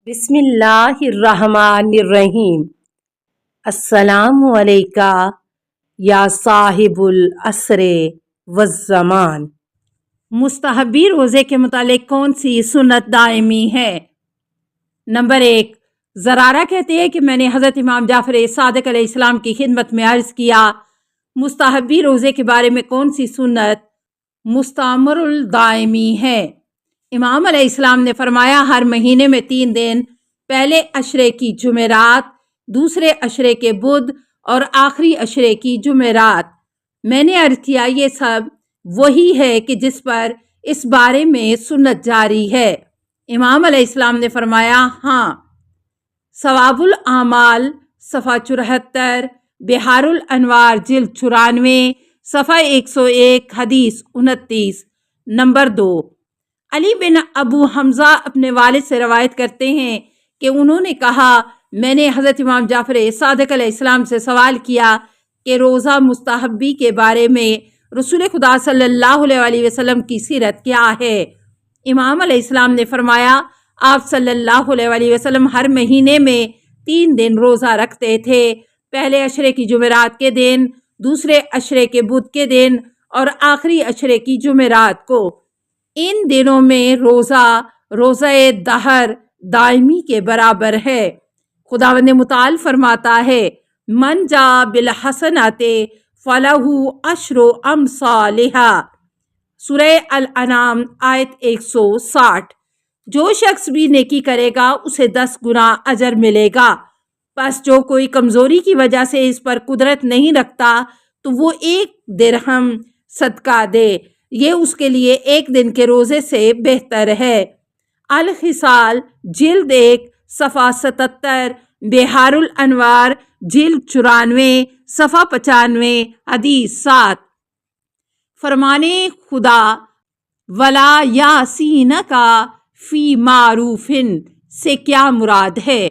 بسم اللہ الرحمن الرحیم۔ السلام علیکہ یا صاحب العصر والزمان۔ مستحبی روزے کے متعلق کون سی سنت دائمی ہے؟ نمبر 1، زرارہ کہتے ہیں کہ میں نے حضرت امام جعفر صادق علیہ السلام کی خدمت میں عرض کیا، مستحبی روزے کے بارے میں کون سی سنت مستمر الدائمی ہے؟ امام علیہ السلام نے فرمایا، ہر مہینے میں 3 دن، پہلے عشرے کی جمعرات، دوسرے عشرے کے بدھ اور آخری عشرے کی جمعرات۔ میں نے عرض کیا، یہ سب وہی ہے کہ جس پر اس بارے میں سنت جاری ہے؟ امام علیہ السلام نے فرمایا، ہاں۔ ثواب الاعمال صفحہ 74، بحار الانوار جلد 94، صفحہ 101، حدیث 29۔ نمبر 2، علی بن ابو حمزہ اپنے والد سے روایت کرتے ہیں کہ انہوں نے کہا، میں نے حضرت امام جعفر صادق علیہ السلام سے سوال کیا کہ روزہ مستحبی کے بارے میں رسول خدا صلی اللہ علیہ وسلم کی سیرت کیا ہے؟ امام علیہ السلام نے فرمایا، آپ صلی اللہ علیہ وسلم ہر مہینے میں 3 دن روزہ رکھتے تھے، پہلے عشرے کی جمعرات کے دن، دوسرے عشرے کے بدھ کے دن اور آخری عشرے کی جمعرات کو۔ ان دنوں میں روزہ دہر دائمی کے برابر ہے۔ خداوند متعال فرماتا ہے، من جا بالحسنات فلہ عشر امثالھا، سورہ الانعام آیت 160۔ جو شخص بھی نیکی کرے گا اسے 10 گنا اجر ملے گا، پس جو کوئی کمزوری کی وجہ سے اس پر قدرت نہیں رکھتا تو وہ 1 درہم صدقہ دے، یہ اس کے لیے 1 دن کے روزے سے بہتر ہے۔ الخصال جلد 1، صفحہ 77، بحار الانوار جلد 94، صفحہ 95، حدیث 7۔ فرمانے خدا ولا یاسینکا فی معروف سے کیا مراد ہے؟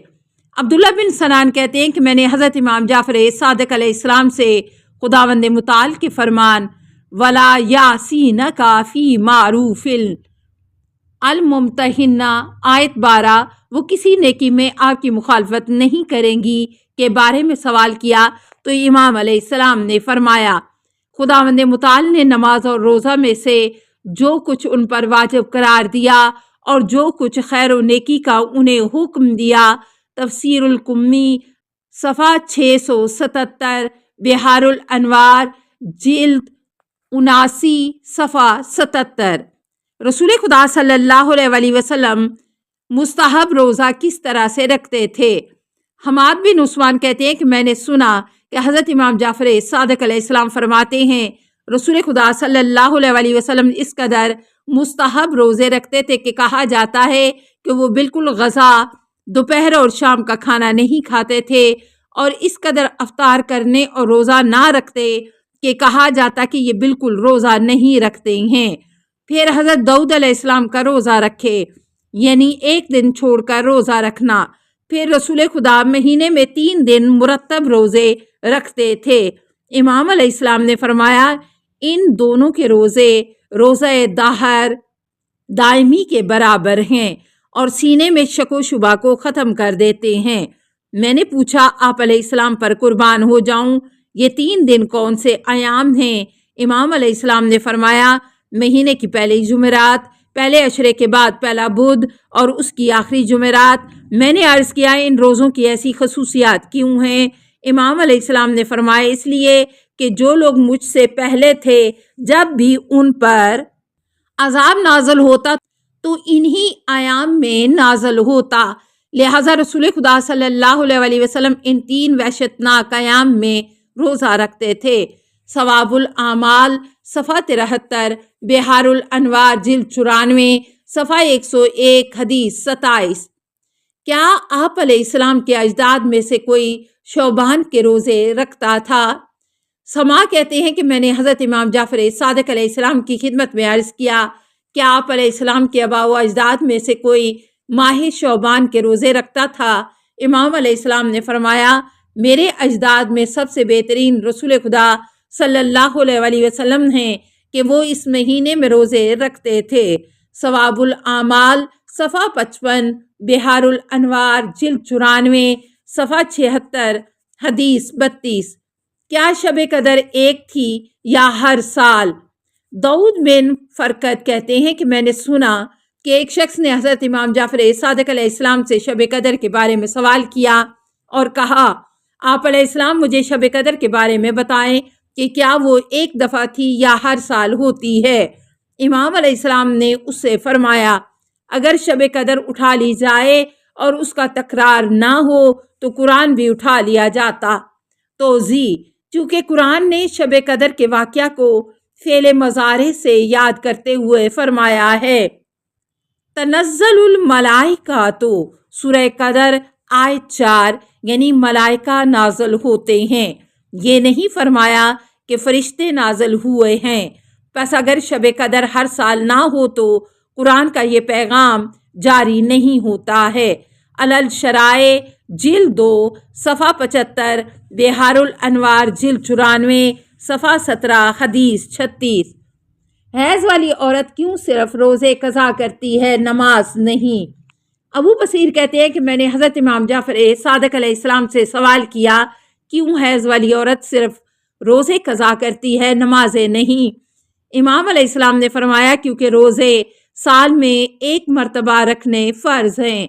عبداللہ بن سنان کہتے ہیں کہ میں نے حضرت امام جعفر صادق علیہ السلام سے خداوند متعال کے فرمان ولا یاسینکا فی معروف الممتحنہ آیت 12، وہ کسی نیکی میں آپ کی مخالفت نہیں کریں گی کے بارے میں سوال کیا تو امام علیہ السلام نے فرمایا، خداوند متعال نے نماز اور روزہ میں سے جو کچھ ان پر واجب قرار دیا اور جو کچھ خیر و نیکی کا انہیں حکم دیا۔ تفسیر القمی صفحہ 677، بحار الانوار جلد 79، صفحہ 77۔ رسول خدا صلی اللہ علیہ وسلم مستحب روزہ کس طرح سے رکھتے تھے؟ حماد بن عثمان کہتے ہیں کہ میں نے سنا کہ حضرت امام جعفر صادق علیہ السلام فرماتے ہیں، رسول خدا صلی اللہ علیہ وسلم اس قدر مستحب روزے رکھتے تھے کہ کہا جاتا ہے کہ وہ بالکل غذا، دوپہر اور شام کا کھانا نہیں کھاتے تھے، اور اس قدر افطار کرنے اور روزہ نہ رکھتے کہ کہا جاتا کہ یہ بالکل روزہ نہیں رکھتے ہیں۔ پھر حضرت داؤد علیہ السلام کا روزہ رکھے، یعنی 1 دن چھوڑ کر روزہ رکھنا۔ پھر رسول خدا مہینے میں 3 دن مرتب روزے رکھتے تھے۔ امام علیہ السلام نے فرمایا، ان دونوں کے روزہ دہر دائمی کے برابر ہیں اور سینے میں شک و شبہ کو ختم کر دیتے ہیں۔ میں نے پوچھا، آپ علیہ السلام پر قربان ہو جاؤں، یہ 3 دن کون سے ایام ہیں؟ امام علیہ السلام نے فرمایا، مہینے کی پہلی جمعرات، پہلے عشرے کے بعد پہلا بدھ اور اس کی آخری جمعرات۔ میں نے عرض کیا، ان روزوں کی ایسی خصوصیات کیوں ہیں؟ امام علیہ السلام نے فرمایا، اس لیے کہ جو لوگ مجھ سے پہلے تھے جب بھی ان پر عذاب نازل ہوتا تو انہی ایام میں نازل ہوتا، لہٰذا رسول خدا صلی اللہ علیہ وسلم ان 3 وحشتناک ایام میں روزہ رکھتے تھے۔ ثواب الاعمال صفحہ 73، بحار الانوار جلد 94، صفحہ 101، حدیث 27۔ کیا آپ علیہ السلام کے اجداد میں سے کوئی شعبان کے روزے رکھتا تھا؟ سما کہتے ہیں کہ میں نے حضرت امام جعفر صادق علیہ السلام کی خدمت میں عرض کیا، کیا آپ علیہ السلام کے آباء و اجداد میں سے کوئی ماہ شعبان کے روزے رکھتا تھا؟ امام علیہ السلام نے فرمایا، میرے اجداد میں سب سے بہترین رسول خدا صلی اللہ علیہ وسلم ہیں کہ وہ اس مہینے میں روزے رکھتے تھے۔ ثواب الاعمال صفحہ 55، بہار الانوار جلد 94، صفحہ 76، حدیث 32۔ کیا شب قدر ایک تھی یا ہر سال؟ داؤد بن فرقد کہتے ہیں کہ میں نے سنا کہ ایک شخص نے حضرت امام جعفر صادق علیہ السلام سے شب قدر کے بارے میں سوال کیا اور کہا، آپ علیہ السلام مجھے شب قدر کے بارے میں بتائیں کہ کیا وہ ایک دفعہ تھی یا ہر سال ہوتی ہے؟ امام علیہ السلام نے اس سے فرمایا، اگر شب قدر اٹھا لی جائے اور اس کا تکرار نہ ہو تو قرآن بھی اٹھا لیا جاتا۔ توضیح: چونکہ قرآن نے شب قدر کے واقعہ کو فعل مضارع سے یاد کرتے ہوئے فرمایا ہے، تنزل الملائکۃ، سورہ قدر آیت 4، یعنی ملائکہ نازل ہوتے ہیں، یہ نہیں فرمایا کہ فرشتے نازل ہوئے ہیں۔ پس اگر شب قدر ہر سال نہ ہو تو قرآن کا یہ پیغام جاری نہیں ہوتا ہے۔ علل شرائع جلد 2، صفحہ 75، بہار الانوار جلد 94، صفحہ 17، حدیث 36۔ حیض والی عورت کیوں صرف روزے قضا کرتی ہے، نماز نہیں؟ ابو بصیر کہتے ہیں کہ میں نے حضرت امام جعفر صادق علیہ السلام سے سوال کیا، کیوں حیض والی عورت صرف روزے قضا کرتی ہے، نمازیں نہیں؟ امام علیہ السلام نے فرمایا، کیونکہ روزے سال میں ایک مرتبہ رکھنے فرض ہیں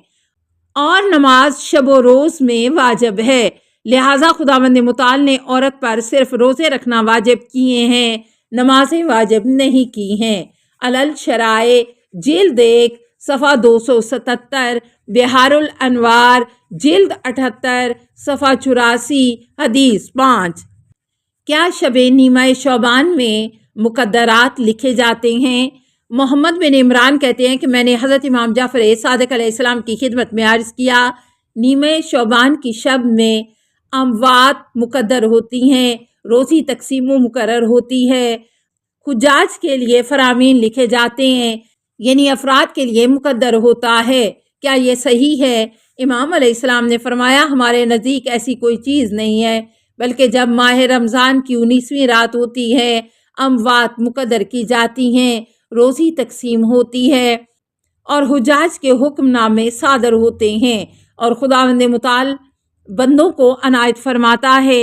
اور نماز شب و روز میں واجب ہے، لہٰذا خداوند متعال نے عورت پر صرف روزے رکھنا واجب کیے ہیں، نمازیں واجب نہیں کی ہیں۔ علل شرائع جلد 1، صفحہ 277، بہار الانوار جلد 78، صفحہ 84، حدیث 5۔ کیا شب نیمہ شعبان میں مقدرات لکھے جاتے ہیں؟ محمد بن عمران کہتے ہیں کہ میں نے حضرت امام جعفر صادق علیہ السلام کی خدمت میں عرض کیا، نیمہ شعبان کی شب میں اموات مقدر ہوتی ہیں، روزی تقسیم و مقرر ہوتی ہے، حجاج کے لیے فرامین لکھے جاتے ہیں، یعنی افراد کے لیے مقدر ہوتا ہے۔ کیا یہ صحیح ہے؟ امام علیہ السلام نے فرمایا، ہمارے نزدیک ایسی کوئی چیز نہیں ہے، بلکہ جب ماہ رمضان کی 19ویں رات ہوتی ہے، اموات مقدر کی جاتی ہیں، روزی تقسیم ہوتی ہے اور حجاج کے حکم نامے صادر ہوتے ہیں اور خداوند متعال بندوں کو عنایت فرماتا ہے۔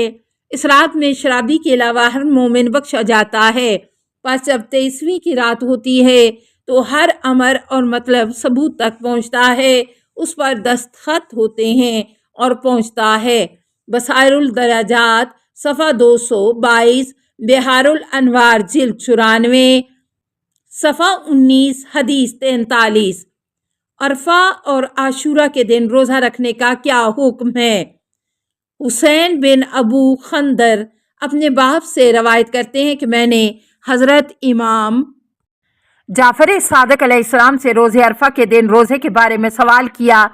اس رات میں شرابی کے علاوہ ہر مومن بخشا جاتا ہے۔ پس جب 23ویں کی رات ہوتی ہے تو ہر امر اور مطلب ثبوت تک پہنچتا ہے، اس پر دستخط ہوتے ہیں اور پہنچتا ہے۔ بصائر الدرجات صفحہ 222، بہار الانوار جلد 94، صفحہ 19، حدیث 43۔ عرفہ اور عاشورہ کے دن روزہ رکھنے کا کیا حکم ہے؟ حسین بن ابو خندر اپنے باپ سے روایت کرتے ہیں کہ میں نے حضرت امام جعفر صادق علیہ السلام سے روزے عرفہ کے دن روزے کے بارے میں سوال کیا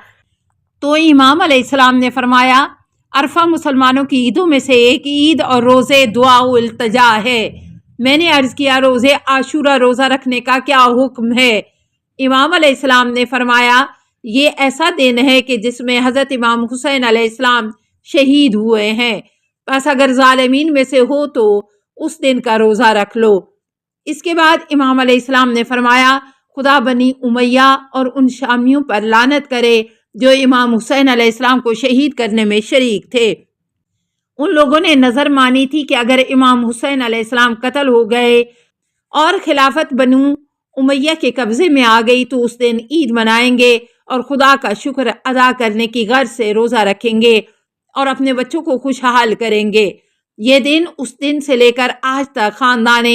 تو امام علیہ السلام نے فرمایا، عرفہ مسلمانوں کی عیدوں میں سے ایک عید اور روزے دعا و التجا ہے۔ میں نے عرض کیا، روزے عاشورہ روزہ رکھنے کا کیا حکم ہے؟ امام علیہ السلام نے فرمایا، یہ ایسا دن ہے کہ جس میں حضرت امام حسین علیہ السلام شہید ہوئے ہیں، بس اگر ظالمین میں سے ہو تو اس دن کا روزہ رکھ لو۔ اس کے بعد امام علیہ السلام نے فرمایا، خدا بنی امیہ اور ان شامیوں پر لعنت کرے جو امام حسین علیہ السلام کو شہید کرنے میں شریک تھے۔ ان لوگوں نے نظر مانی تھی کہ اگر امام حسین علیہ السلام قتل ہو گئے اور خلافت بنو امیہ کے قبضے میں آ گئی تو اس دن عید منائیں گے اور خدا کا شکر ادا کرنے کی غرض سے روزہ رکھیں گے اور اپنے بچوں کو خوشحال کریں گے۔ یہ دن اس دن سے لے کر آج تک خاندان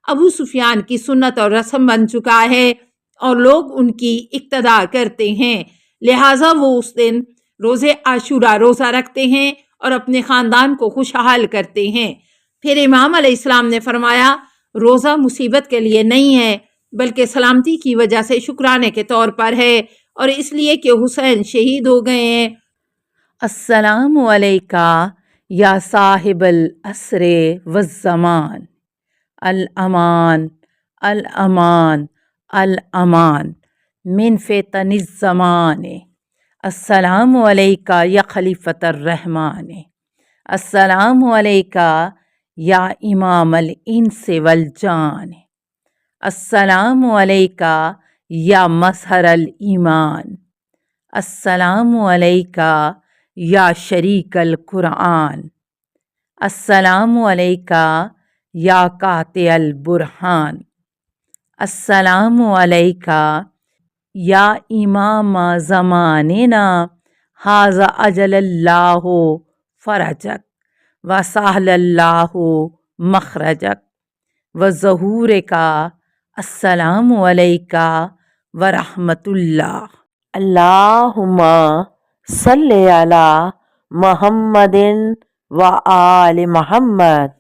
ابو سفیان کی سنت اور رسم بن چکا ہے اور لوگ ان کی اقتداء کرتے ہیں، لہٰذا وہ اس دن روزے عاشورہ روزہ رکھتے ہیں اور اپنے خاندان کو خوشحال کرتے ہیں۔ پھر امام علیہ السلام نے فرمایا، روزہ مصیبت کے لیے نہیں ہے بلکہ سلامتی کی وجہ سے شکرانے کے طور پر ہے اور اس لیے کہ حسین شہید ہو گئے ہیں۔ السلام علیکہ یا صاحب العصر والزمان، الامان الامان الامان من فتن الزمان، السلام علیکہ یا خلیفۃ الرحمن، السلام علیکہ یا امام الانس والجان، السلام علیکہ یا مظہر الایمان، السلام علیکہ یا شریک القرآن، السلام علیکہ یا قاطع البرہان، السلام علیکہ یا امام زماننا، ھذا اجل اللہ فرجک وسہل اللہ مخرجک وظہورک، السلام علیکہ ورحمۃ اللہ۔ اللہم صلی علی محمد و آل محمد۔